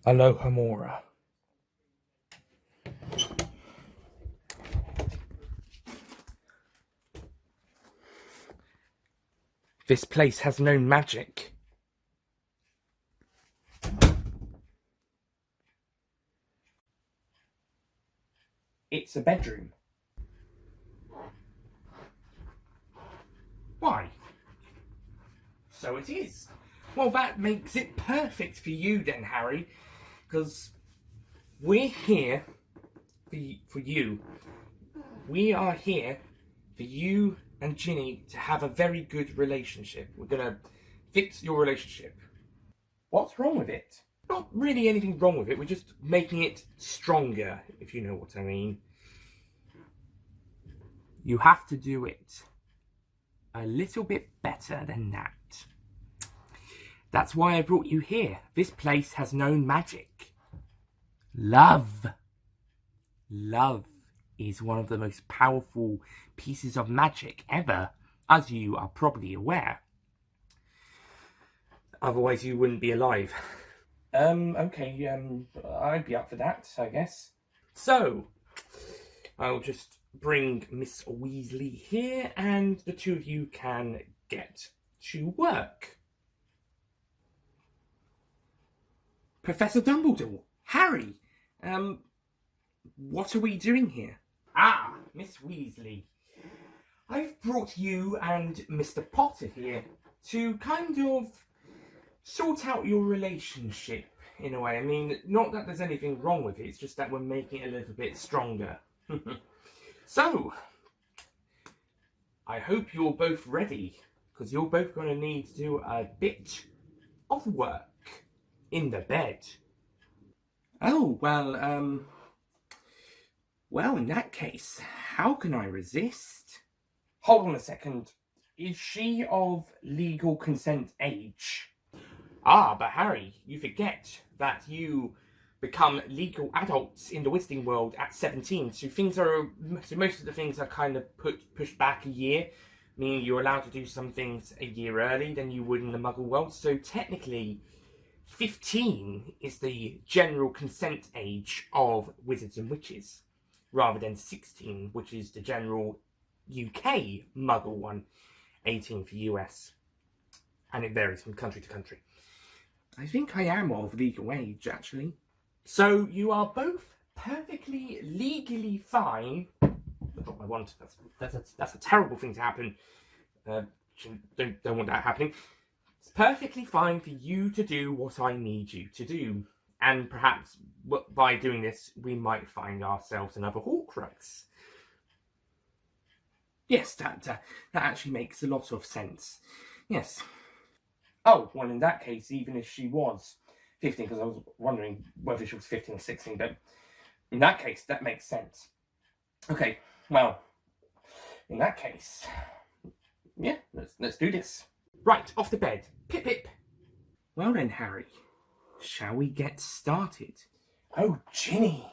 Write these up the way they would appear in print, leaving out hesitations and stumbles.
Alohomora. This place has no magic. It's a bedroom. Why? So it is. Well, that makes it perfect for you then, Harry, because we're here for you. We are here for you and Ginny to have a very good relationship. We're going to fix your relationship. What's wrong with it? Not really anything wrong with it. We're just making it stronger, if you know what I mean. You have to do it a little bit better than that. That's why I brought you here. This place has known magic. Love. Love is one of the most powerful pieces of magic ever, as you are probably aware. Otherwise you wouldn't be alive. Okay, I'd be up for that, I guess. So, I'll just bring Miss Weasley here, and the two of you can get to work. Professor Dumbledore, Harry, what are we doing here? Ah, Miss Weasley, I've brought you and Mr. Potter here to kind of sort out your relationship in a way. I mean, not that there's anything wrong with it, it's just that we're making it a little bit stronger. So, I hope you're both ready, because you're both going to need to do a bit of work in the bed. Oh, well, in that case, how can I resist? Hold on a second. Is she of legal consent age? Ah, but Harry, you forget that you become legal adults in the wizarding world at 17. So most of the things are kind of pushed back a year, meaning you're allowed to do some things a year early than you would in the Muggle world. So technically, 15 is the general consent age of wizards and witches, rather than 16, which is the general UK Muggle one, 18 for US. And it varies from country to country. I think I am of legal age, actually. So you are both perfectly legally fine. I dropped my wand. That's a terrible thing to happen. Don't want that happening. It's perfectly fine for you to do what I need you to do. And perhaps by doing this, we might find ourselves another Horcrux. Yes, that actually makes a lot of sense. Yes. Oh, well, in that case, even if she was 15, because I was wondering whether she was 15 or 16, but in that case, that makes sense. Okay, well, in that case, yeah, let's do this. Right, off to bed. Pip, pip. Well then, Harry, shall we get started? Oh, Ginny.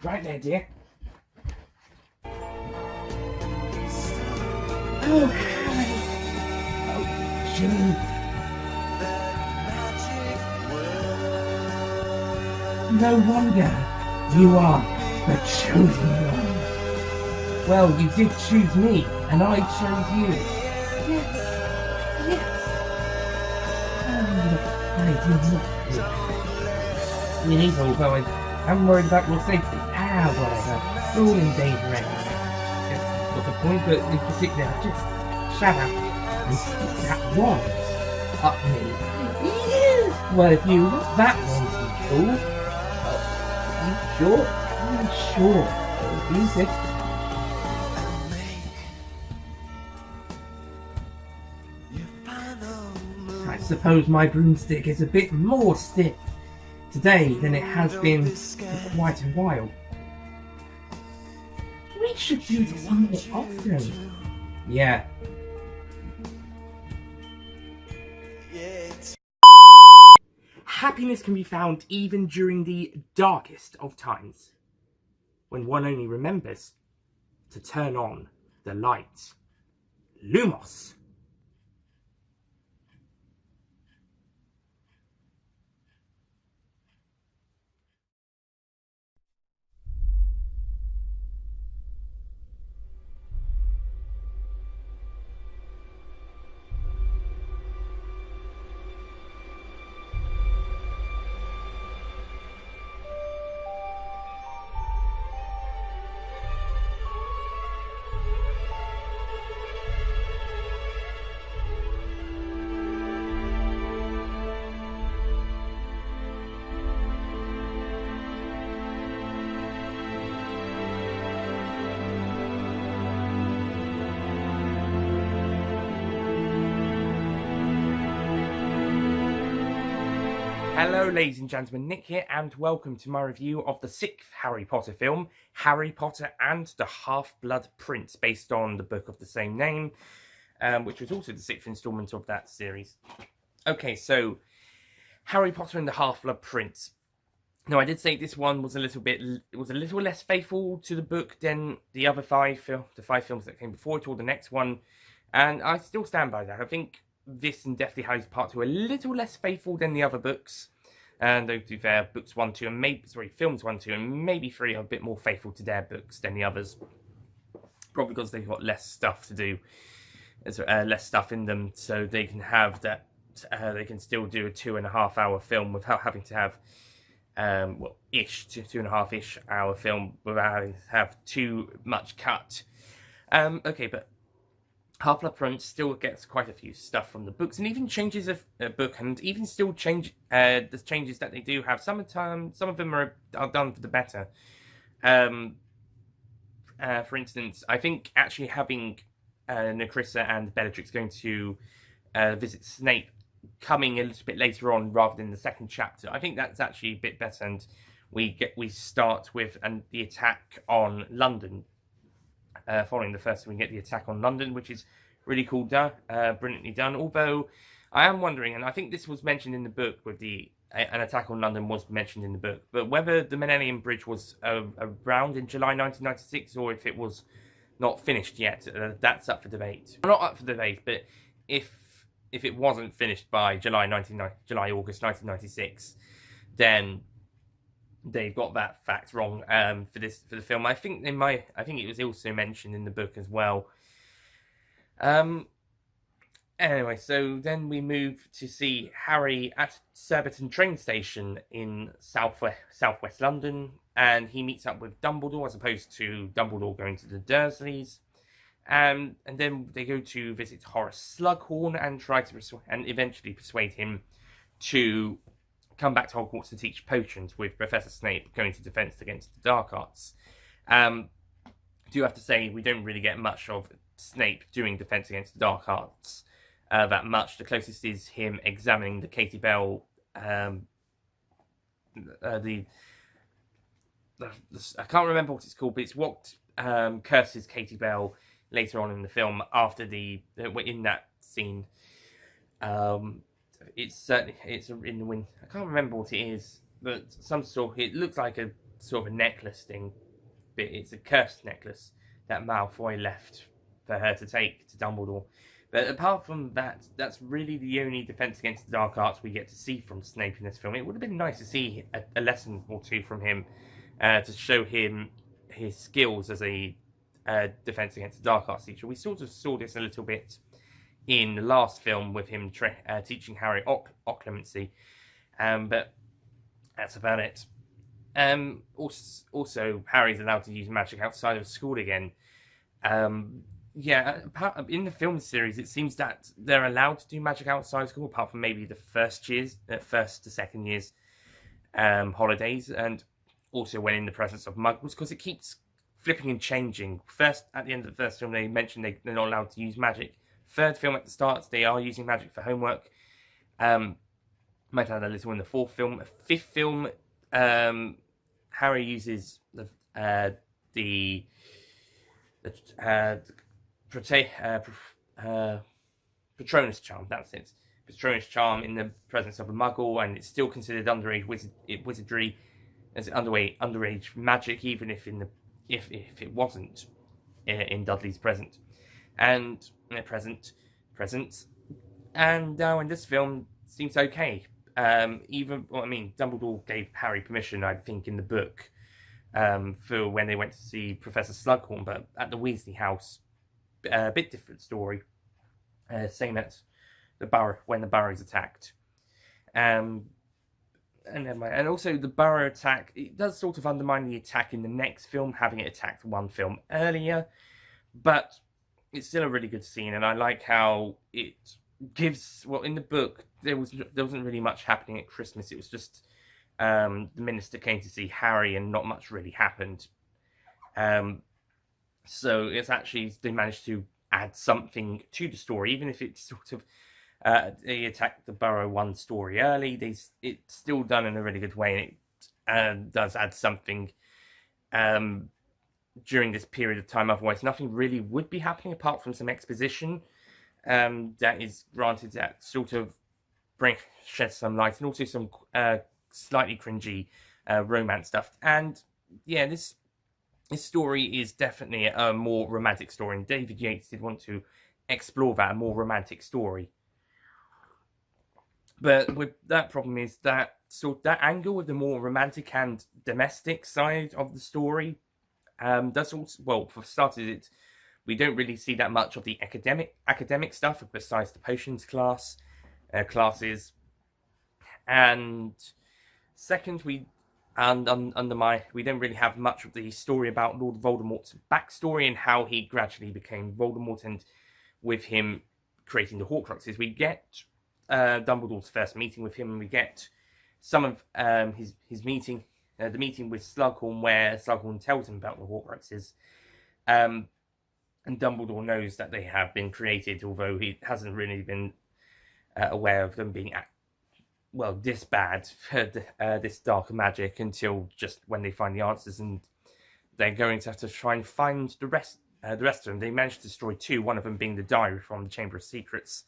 Right there, dear. Oh, Harry. Oh, Ginny. No wonder you are the chosen one. Well, you did choose me, and I chose you. Yes. I did not. Although I'm worried about your safety. Whatever. We're all in danger anyway. Just got the point, but in particular, just shut up and stick that wand up me. Well, if you want that one to be cool, I'm sure. It'll use it. I suppose my broomstick is a bit more stiff today than it has been for quite a while. We should do this more often. Yeah. Happiness can be found even during the darkest of times, when one only remembers to turn on the light. Lumos. Hello ladies and gentlemen, Nick here, and welcome to my review of the 6th Harry Potter film, Harry Potter and the Half-Blood Prince, based on the book of the same name, which was also the 6th instalment of that series. Okay, so Harry Potter and the Half-Blood Prince. Now, I did say this one was a little less faithful to the book than the other five films that came before it, or the next one, and I still stand by that. I think this and Deathly Hallows Part 2 are a little less faithful than the other books. And though to be fair, books 1, 2, and films 1, 2, and maybe 3 are a bit more faithful to their books than the others. Probably because they've got less stuff to do, less stuff in them, so they can have that. They can still do a 2.5-hour film without having to have, 2.5-ish hour film without having to have too much cut. Okay, but Half-Blood Prince still gets quite a few stuff from the books, and even changes of book, and even still the changes that they do have. Some of them are done for the better. For instance, I think actually having Narcissa and Bellatrix going to visit Snape coming a little bit later on rather than the second chapter, I think that's actually a bit better, and we start with the attack on London. Following the first, we get the attack on London, which is really cool, brilliantly done. Although I am wondering, and I think this was mentioned in the book, with an attack on London was mentioned in the book, but whether the Millennium Bridge was around in July 1996 or if it was not finished yet, that's up for debate. Well, not up for debate, but if it wasn't finished by August 1996, then they've got that fact wrong for the film. I think it was also mentioned in the book as well. Anyway, so then we move to see Harry at Surbiton train station in southwest London, and he meets up with Dumbledore as opposed to Dumbledore going to the Dursleys. And then they go to visit Horace Slughorn and try to eventually persuade him to come back to Hogwarts to teach potions, with Professor Snape going to Defense Against the Dark Arts. Do have to say, we don't really get much of Snape doing Defense Against the Dark Arts that much. The closest is him examining the Katie Bell, I can't remember what it's called, but it's what curses Katie Bell later on in the film after in that scene. It's in the wind. I can't remember what it is, but it looks like a sort of a necklace thing, but it's a cursed necklace that Malfoy left for her to take to Dumbledore. But apart from that, that's really the only Defense Against the Dark Arts we get to see from Snape in this film. It would have been nice to see a lesson or two from him to show him his skills as a Defense Against the Dark Arts teacher. We sort of saw this a little bit in the last film with him teaching Harry occlumency, but that's about it. Also, Harry's allowed to use magic outside of school again. In the film series, it seems that they're allowed to do magic outside of school, apart from maybe the first to second year's holidays, and also when in the presence of muggles, because it keeps flipping and changing. First, at the end of the first film, they mentioned they're not allowed to use magic. Third film at the start, they are using magic for homework. Might add a little in the fourth film. Fifth film, Harry uses the Patronus charm. That's it. Patronus charm in the presence of a Muggle, and it's still considered underage wizardry, as underage magic, even if it wasn't. in Dudley's presence. And now in this film seems okay. Dumbledore gave Harry permission, I think, in the book, for when they went to see Professor Slughorn, but at the Weasley house, a bit different story. Same as the Burrow, when the Burrow is attacked. And also the Burrow attack, it does sort of undermine the attack in the next film, having it attacked one film earlier, but it's still a really good scene, and I like how it gives, well, in the book, there wasn't really much happening at Christmas. It was just the minister came to see Harry and not much really happened. So it's actually, they managed to add something to the story, even if it's sort of, they attacked the Burrow one story early, it's still done in a really good way, and it does add something during this period of time. Otherwise, nothing really would be happening apart from some exposition that is granted, that sort of sheds some light, and also some slightly cringy romance stuff. And yeah, this story is definitely a more romantic story, and David Yates did want to explore that, a more romantic story. But with that problem is that that angle with the more romantic and domestic side of the story does also, well, for starters, we don't really see that much of the academic stuff besides the potions classes. And second, we don't really have much of the story about Lord Voldemort's backstory and how he gradually became Voldemort, and with him creating the Horcruxes. We get Dumbledore's first meeting with him, and we get some of his meeting, the meeting with Slughorn, where Slughorn tells him about the Horcruxes. And Dumbledore knows that they have been created, although he hasn't really been aware of them being this bad, this dark magic, until just when they find the answers, and they're going to have to try and find the rest of them. They managed to destroy two, one of them being the diary from the Chamber of Secrets,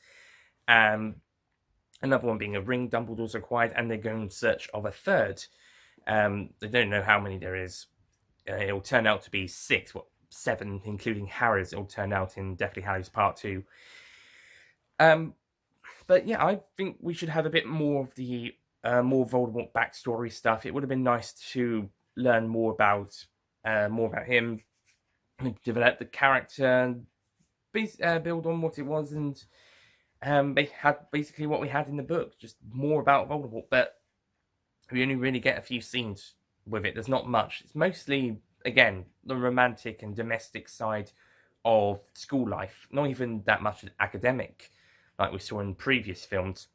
another one being a ring Dumbledore's acquired, and they're going in search of a third. They don't know how many there is. It'll turn out to be 7, including Harry's. It'll turn out in Deathly Hallows Part 2. But yeah, I think we should have a bit more of the more Voldemort backstory stuff. It would have been nice to learn more about him, develop the character, build on what it was, and they had basically what we had in the book, just more about Voldemort. But we only really get a few scenes with it. There's not much. It's mostly, again, the romantic and domestic side of school life. Not even that much academic, like we saw in previous films.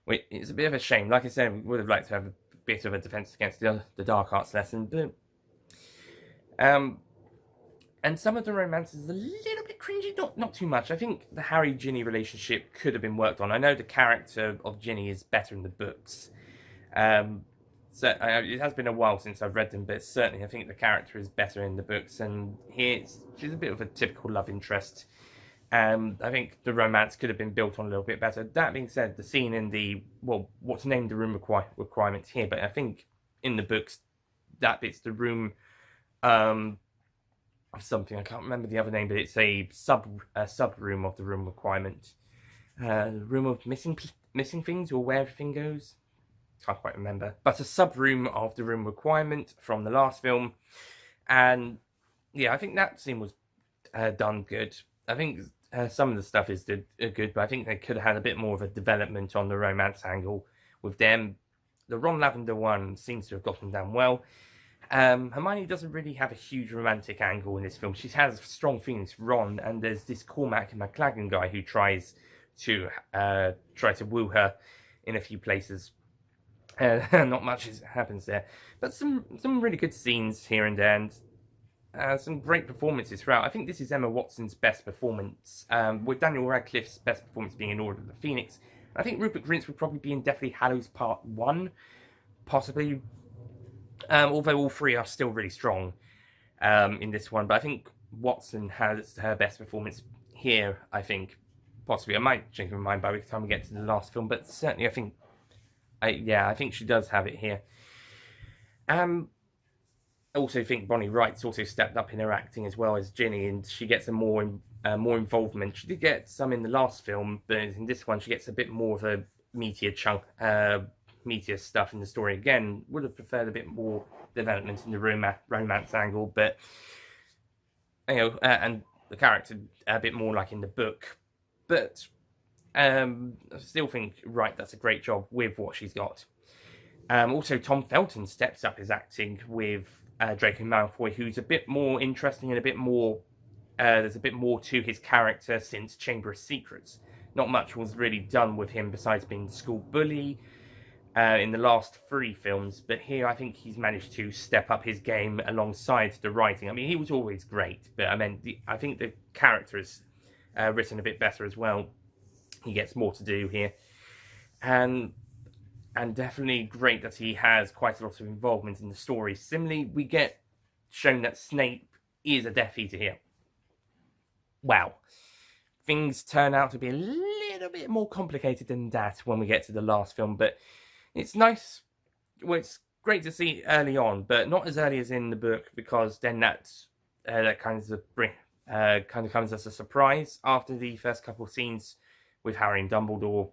It's a bit of a shame. Like I said, we would have liked to have a bit of a defense against the dark arts lesson. But, and some of the romance is a little bit cringy, not too much. I think the Harry-Ginny relationship could have been worked on. I know the character of Ginny is better in the books. So it has been a while since I've read them, but certainly I think the character is better in the books, and here she's a bit of a typical love interest. I think the romance could have been built on a little bit better. That being said, the scene in the, what's named the room requirements here, but I think in the books that bit's the room of something. I can't remember the other name, but it's a sub room of the room requirement. Room of missing things, or where everything goes. Can't quite remember, but a sub room of the room requirement from the last film. And yeah, I think that scene was done good. I think some of the stuff is good, but I think they could have had a bit more of a development on the romance angle with them. The Ron Lavender one seems to have gotten done well. Hermione doesn't really have a huge romantic angle in this film. She has strong feelings for Ron, and there's this Cormac McLaggen guy who tries to woo her in a few places. Not much happens there, but some really good scenes here and there, and some great performances throughout. I think this is Emma Watson's best performance, with Daniel Radcliffe's best performance being in Order of the Phoenix. I think Rupert Grint's would probably be in Deathly Hallows Part 1, possibly, although all three are still really strong in this one. But I think Watson has her best performance here, I think, possibly. I might change my mind by the time we get to the last film, but certainly I think I think she does have it here. also think Bonnie Wright's also stepped up in her acting as well as Ginny, and she gets a more involvement. She did get some in the last film, but in this one she gets a bit more of a meatier chunk, meatier stuff in the story. Again, would have preferred a bit more development in the romance angle, but and the character a bit more like in the book. But I still think Wright does a great job with what she's got. Also, Tom Felton steps up his acting with Draco Malfoy, who's a bit more interesting and a bit more. There's a bit more to his character since Chamber of Secrets. Not much was really done with him besides being the school bully in the last 3 films, but here I think he's managed to step up his game alongside the writing. I mean, he was always great, but I think the character is written a bit better as well. He gets more to do here, and definitely great that he has quite a lot of involvement in the story. Similarly, we get shown that Snape is a Death Eater here. Wow. Things turn out to be a little bit more complicated than that when we get to the last film, but it's nice. Well, it's great to see early on, but not as early as in the book, because then that kind of comes as a surprise after the first couple of scenes with Harry and Dumbledore.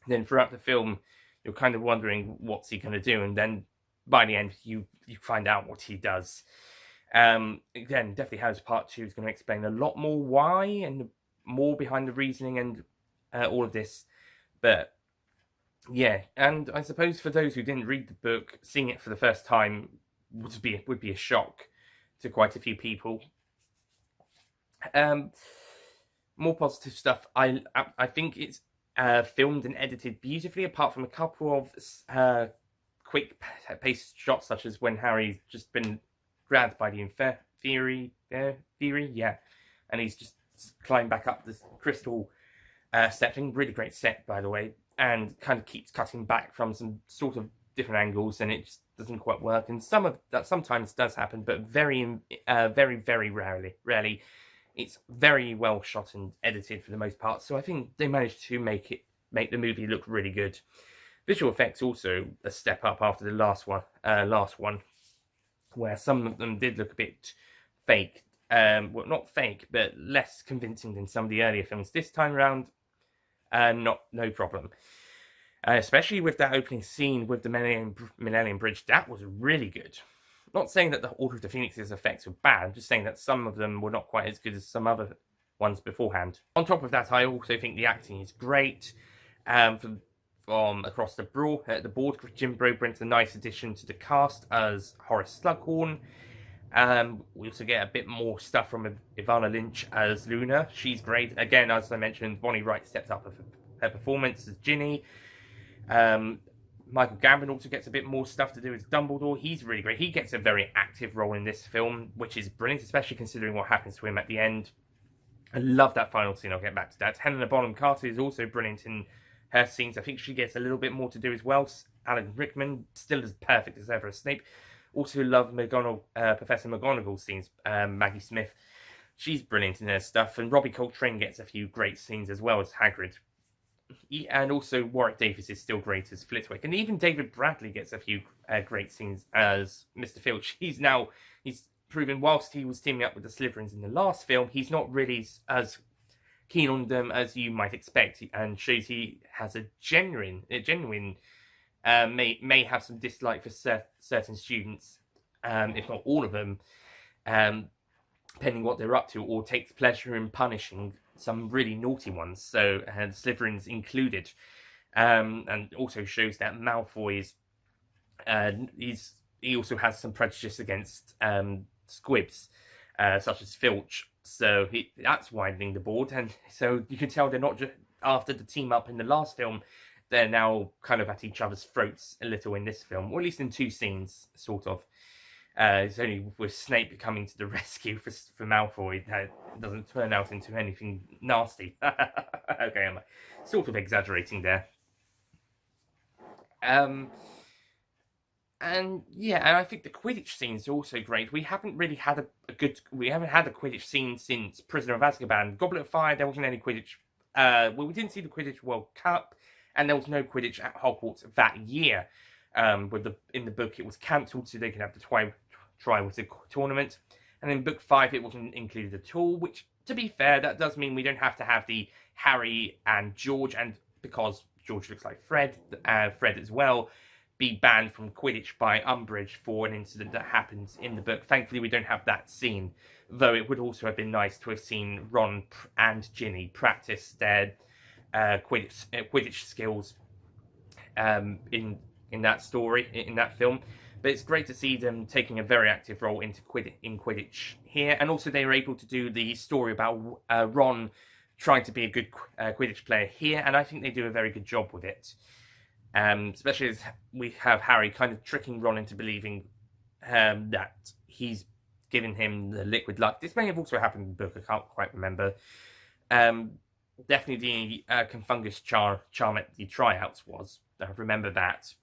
Then throughout the film, you're kind of wondering what's he going to do, and then by the end, you find out what he does. Again, definitely Harry's Part 2 is going to explain a lot more why and more behind the reasoning and all of this. But yeah, and I suppose for those who didn't read the book, seeing it for the first time would be a shock to quite a few people. More positive stuff. I think it's filmed and edited beautifully, apart from a couple of quick paced shots, such as when Harry's just been grabbed by the theory, yeah, and he's just climbed back up this crystal step thing. Really great set, by the way, and kind of keeps cutting back from some sort of different angles, and it just doesn't quite work. And some of that sometimes does happen, but very, very rarely. It's very well shot and edited for the most part, so I think they managed to make the movie look really good. Visual effects also a step up after the last one, where some of them did look a bit fake. Well, not fake, but less convincing than some of the earlier films. This time around, no problem. Especially with that opening scene with the Millennium Bridge, that was really good. Not saying that the Order of the Phoenix's effects were bad, I'm just saying that some of them were not quite as good as some other ones beforehand. On top of that, I also think the acting is great. From across the board, Jim Broadbent's a nice addition to the cast as Horace Slughorn. We also get a bit more stuff from Ivana Lynch as Luna. She's great. Again, as I mentioned, Bonnie Wright steps up her performance as Ginny. Michael Gambon also gets a bit more stuff to do as Dumbledore. He's really great. He gets a very active role in this film, which is brilliant, especially considering what happens to him at the end. I love that final scene. I'll get back to that. Helena Bonham Carter is also brilliant in her scenes. I think she gets a little bit more to do as well. Alan Rickman, still as perfect as ever as Snape. Also love Professor McGonagall's scenes. Maggie Smith, she's brilliant in her stuff. And Robbie Coltrane gets a few great scenes as well as Hagrid. And also Warwick Davis is still great as Flitwick. And even David Bradley gets a few great scenes as Mr. Filch. He's proven, whilst he was teaming up with the Slytherins in the last film, he's not really as keen on them as you might expect, and shows he has a genuine may have some dislike for certain students, if not all of them, depending what they're up to, or takes pleasure in punishing some really naughty ones, so Slytherins included, and also shows that Malfoy is he also has some prejudice against squibs, such as Filch. So that's widening the board, and so you can tell they're not just after the team up in the last film. They're now kind of at each other's throats a little in this film, or at least in 2 scenes, sort of. It's only with Snape coming to the rescue for Malfoy that it doesn't turn out into anything nasty. Okay, I'm sort of exaggerating there. And I think the Quidditch scene is also great. We haven't really had a Quidditch scene since Prisoner of Azkaban. Goblet of Fire, there wasn't any Quidditch. We didn't see the Quidditch World Cup, and there was no Quidditch at Hogwarts that year. In the book, it was cancelled so they could have the Triwizard Tournament. And in book 5, it wasn't included at all, which, to be fair, that does mean we don't have to have the Harry and George, and because George looks like Fred as well, be banned from Quidditch by Umbridge for an incident that happens in the book. Thankfully, we don't have that scene, though it would also have been nice to have seen Ron and Ginny practice their Quidditch skills in that story, in that film. But it's great to see them taking a very active role in Quidditch here. And also they were able to do the story about Ron trying to be a good Quidditch player here. And I think they do a very good job with it. Especially as we have Harry kind of tricking Ron into believing that he's given him the liquid luck. This may have also happened in the book, I can't quite remember. Definitely the Confungus charm at the tryouts was. I remember that.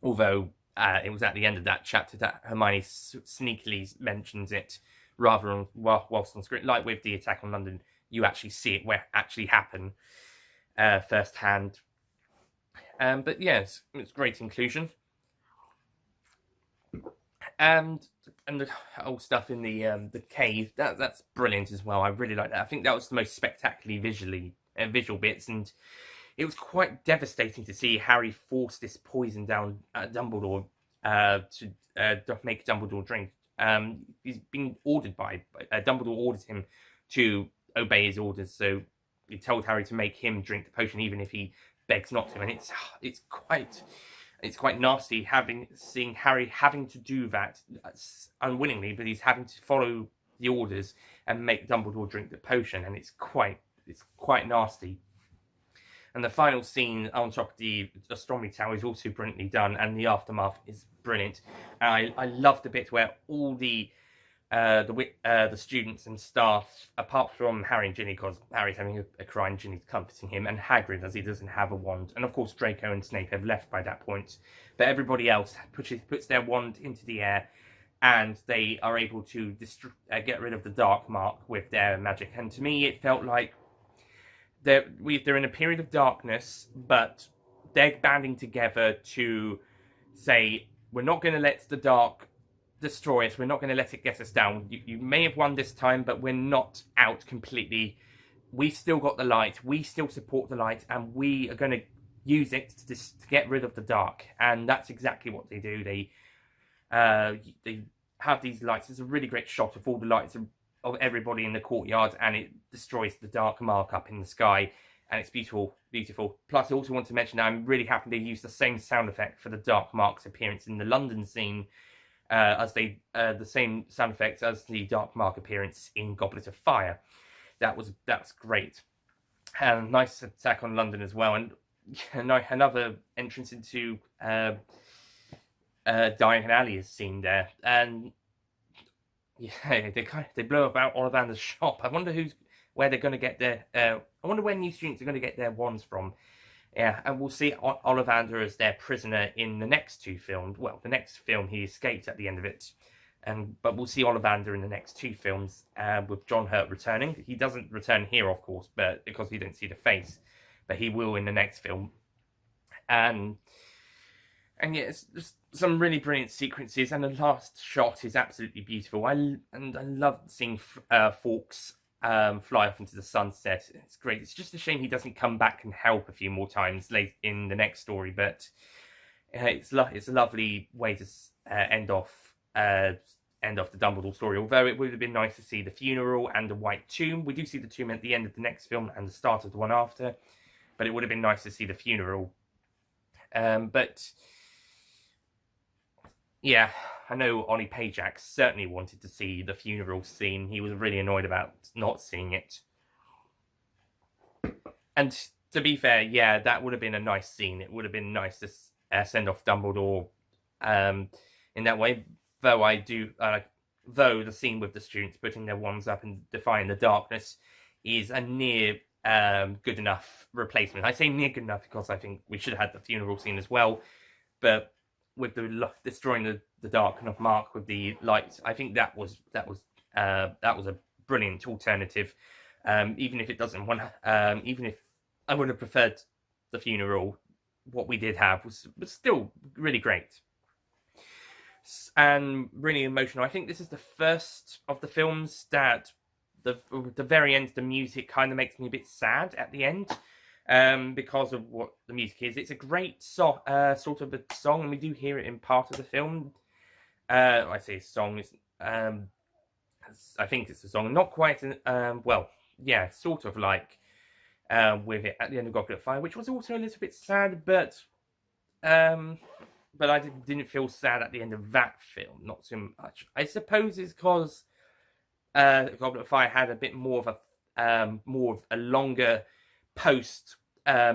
Although it was at the end of that chapter that Hermione sneakily mentions it rather whilst on screen. Like with the attack on London, you actually see it where it actually happened firsthand. But yes, it's great inclusion. And the whole stuff in the cave, that's brilliant as well. I really like that. I think that was the most spectacularly visual bits, and it was quite devastating to see Harry force this poison down Dumbledore to make Dumbledore drink. He's been ordered by Dumbledore ordered him to obey his orders, so he told Harry to make him drink the potion, even if he begs not to. And it's quite nasty seeing Harry having to do that unwillingly, but he's having to follow the orders and make Dumbledore drink the potion, and it's quite nasty. And the final scene on top of the astronomy tower is also brilliantly done, and the aftermath is brilliant. And I love the bit where all the students and staff, apart from Harry and Ginny, because Harry's having a cry and Ginny's comforting him, and Hagrid, as he doesn't have a wand, and of course Draco and Snape have left by that point. But everybody else puts their wand into the air, and they are able to get rid of the dark mark with their magic. And to me, it felt like they're in a period of darkness, but they're banding together to say, we're not going to let the dark destroy us, we're not going to let it get us down. You may have won this time, but we're not out completely. We still got the light, we still support the light, and we are going to use it to get rid of the dark. And that's exactly what they do. They have these lights. There's a really great shot of all the lights of everybody in the courtyard, and it destroys the dark mark up in the sky, and it's beautiful. Plus, I also want to mention that I'm really happy they used the same sound effect for the dark mark's appearance in the London scene, as the same sound effects as the dark mark appearance in Goblet of Fire. That's great, and nice attack on London as well, and another entrance into Diagon Alley is seen there, and yeah, they blow about Ollivander's shop. I wonder where they're going to get their. I wonder where new students are going to get their wands from. Yeah, and we'll see Ollivander as their prisoner in the next two films. Well, the next film he escaped at the end of it, but we'll see Ollivander in the next two films with John Hurt returning. He doesn't return here, of course, but because we don't see the face, but he will in the next film. And yeah, it's just some really brilliant sequences, and the last shot is absolutely beautiful. I love seeing Fawkes fly off into the sunset. It's great. It's just a shame he doesn't come back and help a few more times late in the next story, but it's a lovely way to end off the Dumbledore story. Although it would have been nice to see the funeral and the White Tomb. We do see the tomb at the end of the next film and the start of the one after, but it would have been nice to see the funeral. But yeah, I know Ollie Pajak certainly wanted to see the funeral scene. He was really annoyed about not seeing it. And to be fair, yeah, that would have been a nice scene. It would have been nice to send off Dumbledore in that way. Though the scene with the students putting their wands up and defying the darkness is a near good enough replacement. I say near good enough because I think we should have had the funeral scene as well. But with the destroying the dark mark with the lights, I think that was a brilliant alternative. Even if it doesn't want, even if I would have preferred the funeral, what we did have was still really great. and really emotional. I think this is the first of the films that the very end, the music kind of makes me a bit sad at the end, because of what the music is. It's a great sort of a song, and we do hear it in part of the film. I say a song. I think it's a song, not quite. Well, yeah, sort of like with it at the end of Goblet of Fire, which was also a little bit sad, but I didn't feel sad at the end of that film, not so much. I suppose it's because Goblet of Fire had a bit more of a longer post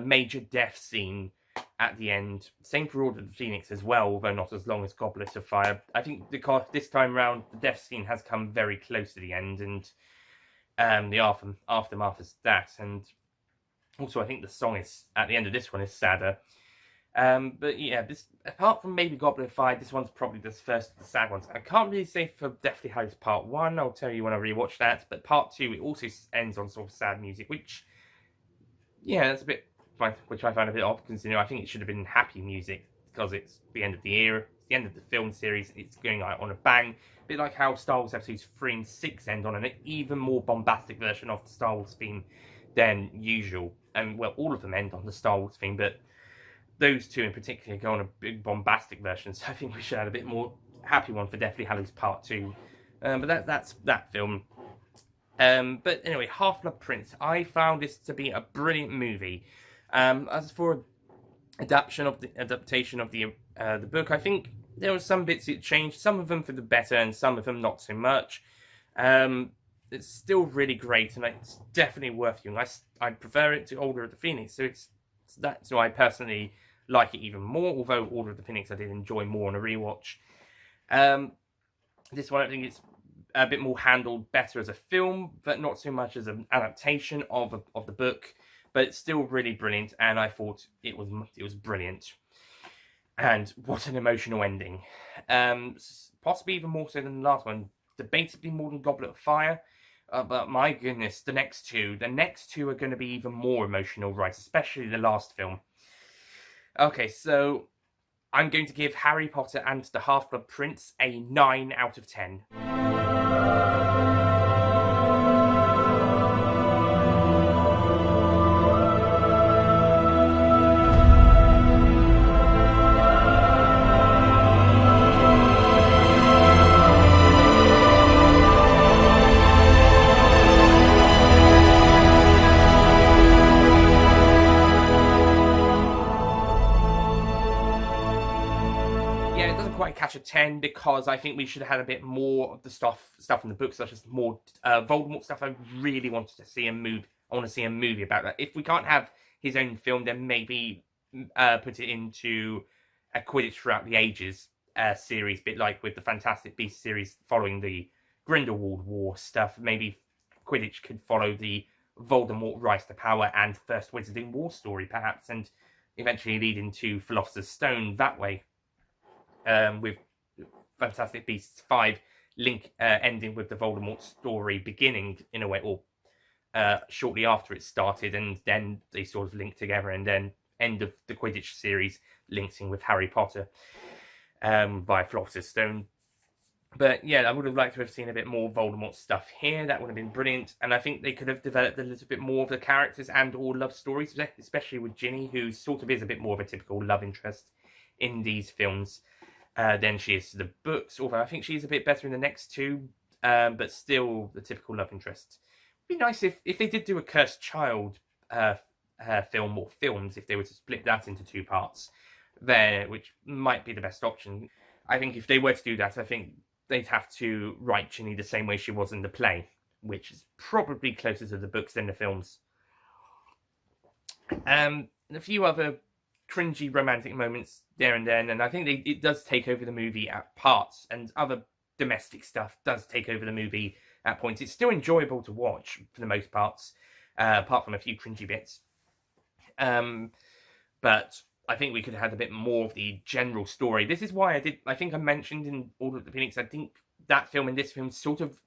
major death scene at the end. Same for Order of the Phoenix as well, although not as long as Goblet of Fire. I think because this time round the death scene has come very close to the end, and the aftermath is that, and also I think the song is at the end of this one is sadder. But yeah, this, apart from maybe Goblet of Fire, this one's probably the first of the sad ones. I can't really say for Deathly Hallows Part 1, I'll tell you when I rewatch that, but Part 2, it also ends on sort of sad music, which, yeah, that's a bit, which I find a bit odd, considering I think it should have been happy music, because it's the end of the era, it's the end of the film series, it's going like on a bang, a bit like how Star Wars Episodes 3 and 6 end on an even more bombastic version of the Star Wars theme than usual. And, well, all of them end on the Star Wars theme, but those two in particular go on a big bombastic version, so I think we should have a bit more happy one for Deathly Hallows Part 2. But that's that film. But anyway, Half-Blood Prince. I found this to be a brilliant movie. As for adaptation of the book, I think there were some bits it changed, some of them for the better and some of them not so much. It's still really great, and it's definitely worth viewing. I prefer it to Order of the Phoenix, so that's why I personally like it even more, although Order of the Phoenix I did enjoy more on a rewatch. This one I think it's a bit more handled better as a film, but not so much as an adaptation of the book, but it's still really brilliant, and I thought it was brilliant. And what an emotional ending. Possibly even more so than the last one, debatably more than Goblet of Fire, but my goodness, the next two are going to be even more emotional, right? Especially the last film. Okay, so I'm going to give Harry Potter and the Half-Blood Prince a 9 out of 10. Catch a 10 because I think we should have had a bit more of the stuff in the book, such as more Voldemort stuff. I really wanted to see a movie. I want to see a movie about that. If we can't have his own film, then maybe put it into a Quidditch Throughout the Ages series, bit like with the Fantastic Beasts series following the Grindelwald War stuff. Maybe Quidditch could follow the Voldemort Rise to Power and First Wizarding War story, perhaps, and eventually lead into Philosopher's Stone that way. With Fantastic Beasts 5 ending with the Voldemort story beginning in a way, or shortly after it started, and then they sort of link together, and then end of the Quidditch series linking with Harry Potter via Philosopher's Stone. But yeah, I would have liked to have seen a bit more Voldemort stuff here. That would have been brilliant, and I think they could have developed a little bit more of the characters and or love stories, especially with Ginny, who sort of is a bit more of a typical love interest in these films than she is to the books, although I think she's a bit better in the next two, but still the typical love interest. It'd be nice if they did do a Cursed Child film or films, if they were to split that into two parts there, which might be the best option. I think if they were to do that, I think they'd have to write Ginny the same way she was in the play, which is probably closer to the books than the films. A few other cringy romantic moments there and then, and I think it does take over the movie at parts, and other domestic stuff does take over the movie at points. It's still enjoyable to watch for the most parts, apart from a few cringy bits. But I think we could have had a bit more of the general story. This is why I think I mentioned in Order of the Phoenix, I think that film and this film sort of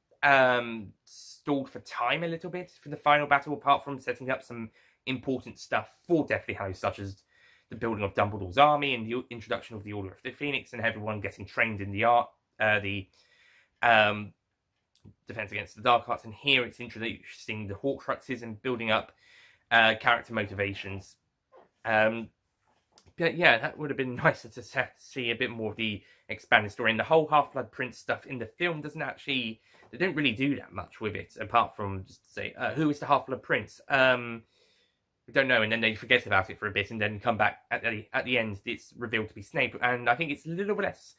stalled for time a little bit for the final battle, apart from setting up some important stuff for Deathly Hallows, such as the building of Dumbledore's army and the introduction of the Order of the Phoenix and everyone getting trained in the defense against the dark arts. And here it's introducing the Horcruxes and building up character motivations. But yeah, that would have been nicer to see a bit more of the expanded story. And the whole Half-Blood Prince stuff in the film doesn't actually... They don't really do that much with it, apart from just say, who is the Half-Blood Prince? We don't know, and then they forget about it for a bit, and then come back at the end. It's revealed to be Snape, and I think it's a little bit less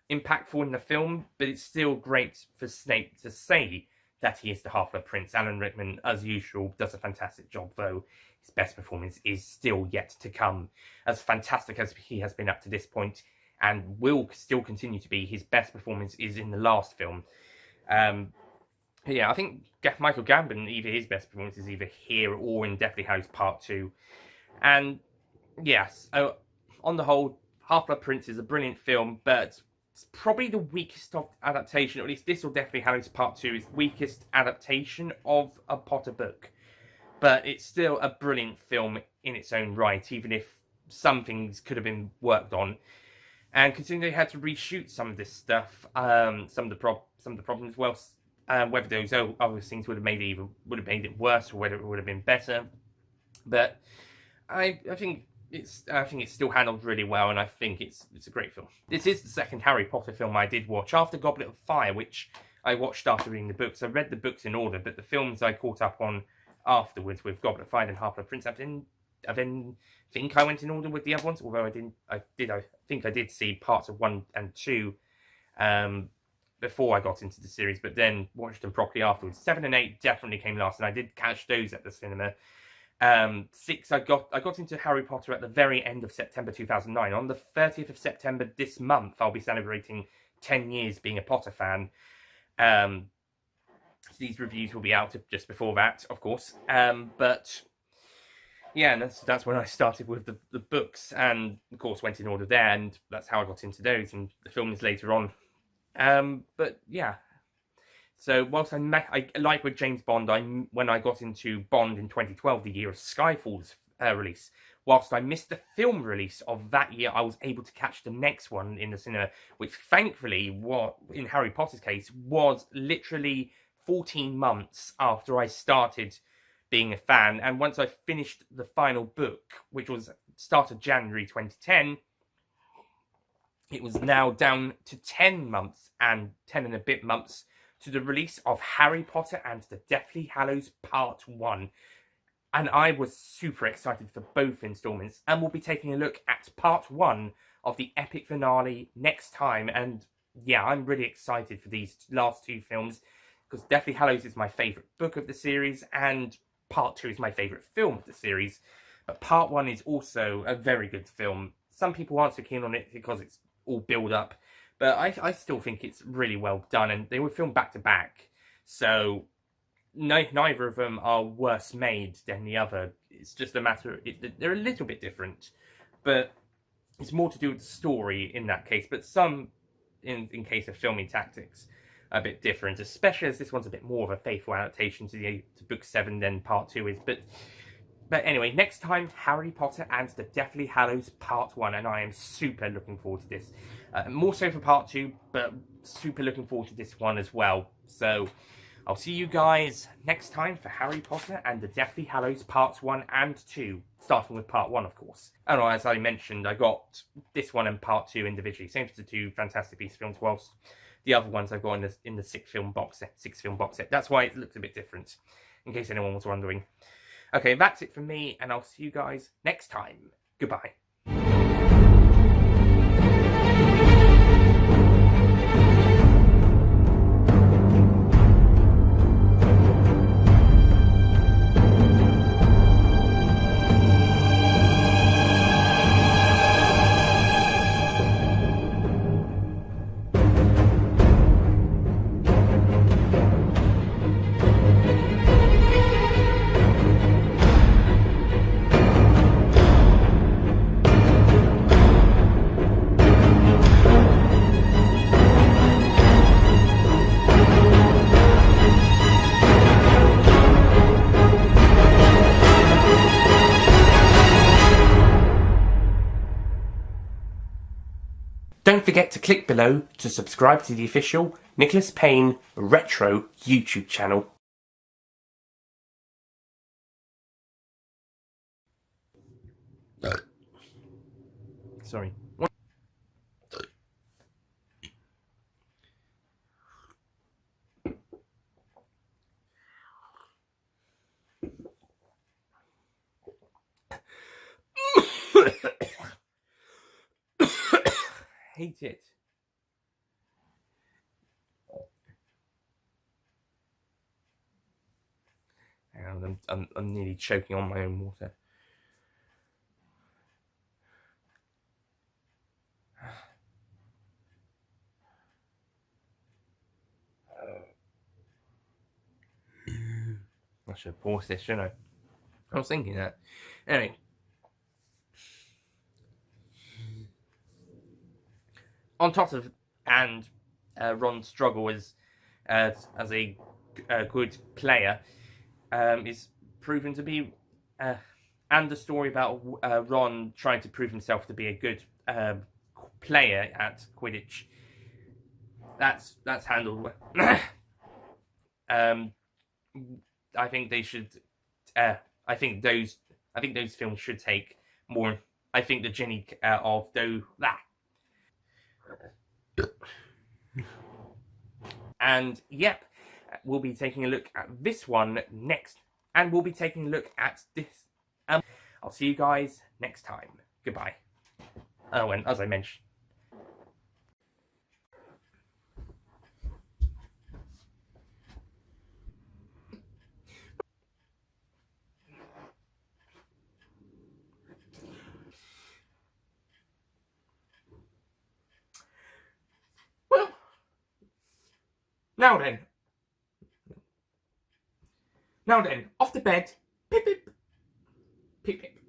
impactful in the film, but it's still great for Snape to say that he is the Half-Blood Prince. Alan Rickman, as usual, does a fantastic job, though his best performance is still yet to come. As fantastic as he has been up to this point, and will still continue to be, his best performance is in the last film. Yeah, I think Michael Gambon, either his best performance is either here or in Deathly Hallows Part 2. And yes, on the whole, Half-Blood Prince is a brilliant film, but it's probably the weakest of adaptation, or at least this or Deathly Hallows Part 2 is the weakest adaptation of a Potter book. But it's still a brilliant film in its own right, even if some things could have been worked on. And considering they had to reshoot some of this stuff, some of the problems, well, whether those other things would have made it worse, or whether it would have been better. But I think it's still handled really well, and I think it's a great film. This is the second Harry Potter film I did watch after Goblet of Fire, which I watched after reading the books. I read the books in order, but the films I caught up on afterwards with Goblet of Fire and Half-Blood Prince, I didn't think I went in order with the other ones, although I think I did see parts of 1 and 2 before I got into the series, but then watched them properly afterwards. 7 and 8 definitely came last, and I did catch those at the cinema. 6, I got into Harry Potter at the very end of September 2009. On the 30th of September this month, I'll be celebrating 10 years being a Potter fan. These reviews will be out just before that, of course. But yeah, and that's when I started with the books, and of course went in order there, and that's how I got into those, and the film is later on. But yeah, so whilst I like with James Bond, when I got into Bond in 2012, the year of Skyfall's release, whilst I missed the film release of that year, I was able to catch the next one in the cinema, which thankfully, in Harry Potter's case, was literally 14 months after I started being a fan. And once I finished the final book, which was started January 2010, it was now down to 10 months and 10 and a bit months to the release of Harry Potter and the Deathly Hallows Part 1. And I was super excited for both installments. And we'll be taking a look at Part 1 of the epic finale next time. And yeah, I'm really excited for these last two films, because Deathly Hallows is my favourite book of the series, and Part 2 is my favourite film of the series. But Part 1 is also a very good film. Some people aren't so keen on it because it's all build up, but I still think it's really well done, and they were filmed back to back, so neither of them are worse made than the other. It's just a matter of they're a little bit different, but it's more to do with the story in that case. But some, in case of filming tactics, a bit different, especially as this one's a bit more of a faithful adaptation to book 7 than Part 2 is. But anyway, next time, Harry Potter and the Deathly Hallows Part 1, and I am super looking forward to this. More so for Part 2, but super looking forward to this one as well. So, I'll see you guys next time for Harry Potter and the Deathly Hallows Parts 1 and 2, starting with Part 1, of course. And as I mentioned, I got this one and Part 2 individually, same for the two Fantastic Beasts films, whilst the other ones I've got in the 6 film box set. That's why it looks a bit different, in case anyone was wondering. Okay, that's it from me, and I'll see you guys next time. Goodbye. don't forget to click below to subscribe to the official Nicholas Payne Retro YouTube channel. Sorry. Hate it. Hang on, I'm nearly choking on my own water. I should pause this, shouldn't I? I was thinking that. Anyway. On top of Ron's struggle as a good player is proven to be, and the story about Ron trying to prove himself to be a good player at Quidditch. That's handled well. I think they should. I think those films should take more. I think the Jenny of those that. And yep, we'll be taking a look at this one next, and we'll be taking a look at this. I'll see you guys next time. Goodbye. Oh, and as I mentioned. Well, now then, off the bed. Pip pip. Pip pip.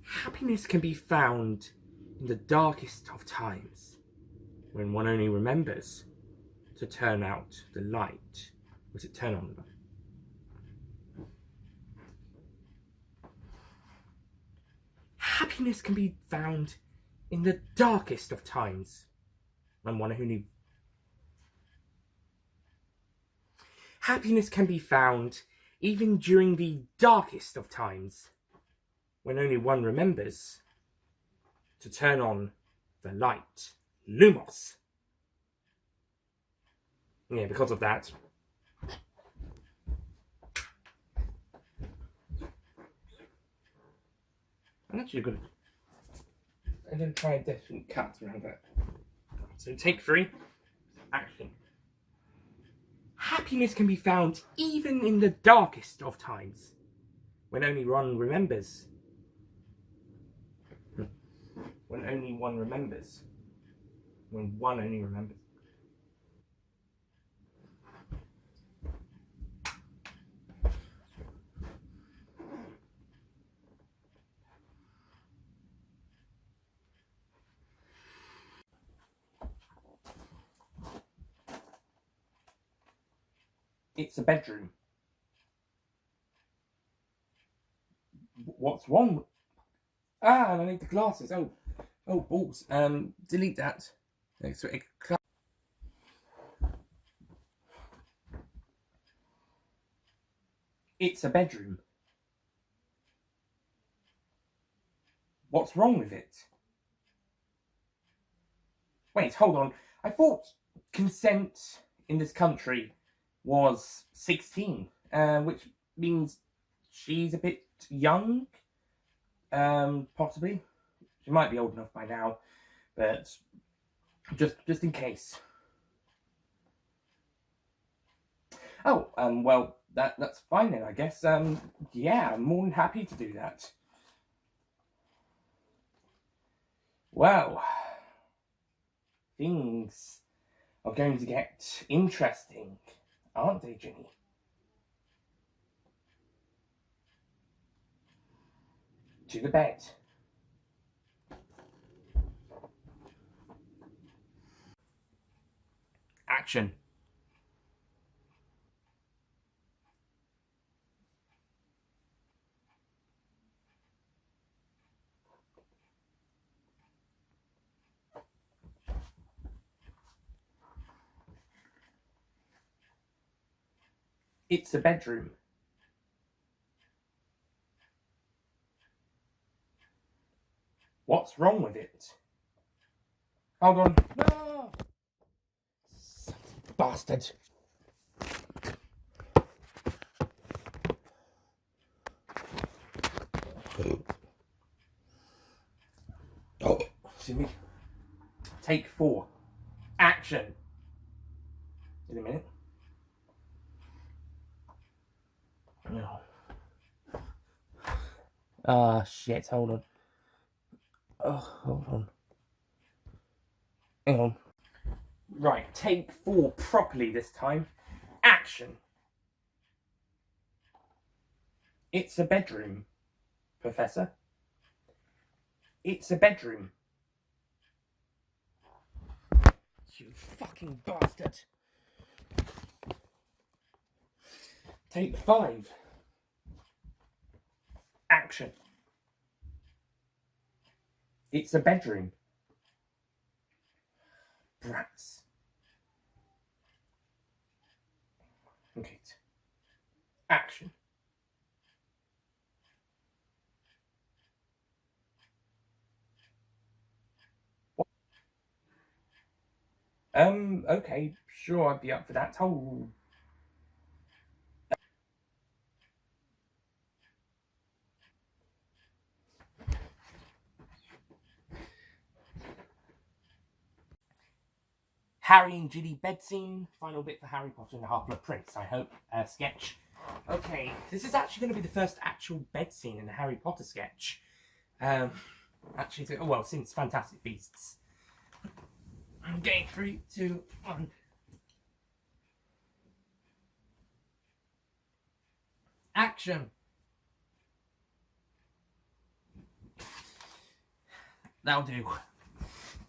Happiness can be found in the darkest of times, when one only remembers to turn out the light. Was it turn on the light? Happiness can be found in the darkest of times, when one only... Happiness can be found even during the darkest of times, when only one remembers to turn on the light. Lumos. Yeah, because of that. I'm actually going to try a different cut around that. So take 3. Action. Happiness can be found even in the darkest of times, when only one remembers. When only one remembers. When one only remembers. It's a bedroom. What's wrong? Ah, I need the glasses. Oh, balls. Delete that. It's a bedroom. What's wrong with it? Wait, hold on. I thought consent in this country was 16, which means she's a bit young. Possibly. She might be old enough by now, but just in case. Oh, well, that's fine then, I guess. Yeah, I'm more than happy to do that. Well, things are going to get interesting, aren't they, Ginny? To the bed. Action. It's a bedroom. What's wrong with it? Hold on. No! Bastard. Oh, excuse me. Take 4. Action. In a minute. No. Ah, shit. Hold on. Oh, hold on. Hang on. Right, take 4 properly this time. Action. It's a bedroom, Professor. It's a bedroom. You fucking bastard. Take 5. Action. It's a bedroom. Brats. Okay. Action. What? Okay, sure, I'd be up for that. Oh. Harry and Ginny bed scene. Final bit for Harry Potter and the Half-Blood Prince, I hope. Sketch. Okay, this is actually going to be the first actual bed scene in the Harry Potter sketch. Actually, well, since Fantastic Beasts. I'm getting 3, 2, 1. Action. That'll do.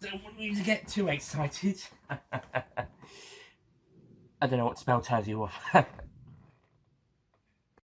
Don't want you to get too excited. I don't know what spell turns you off.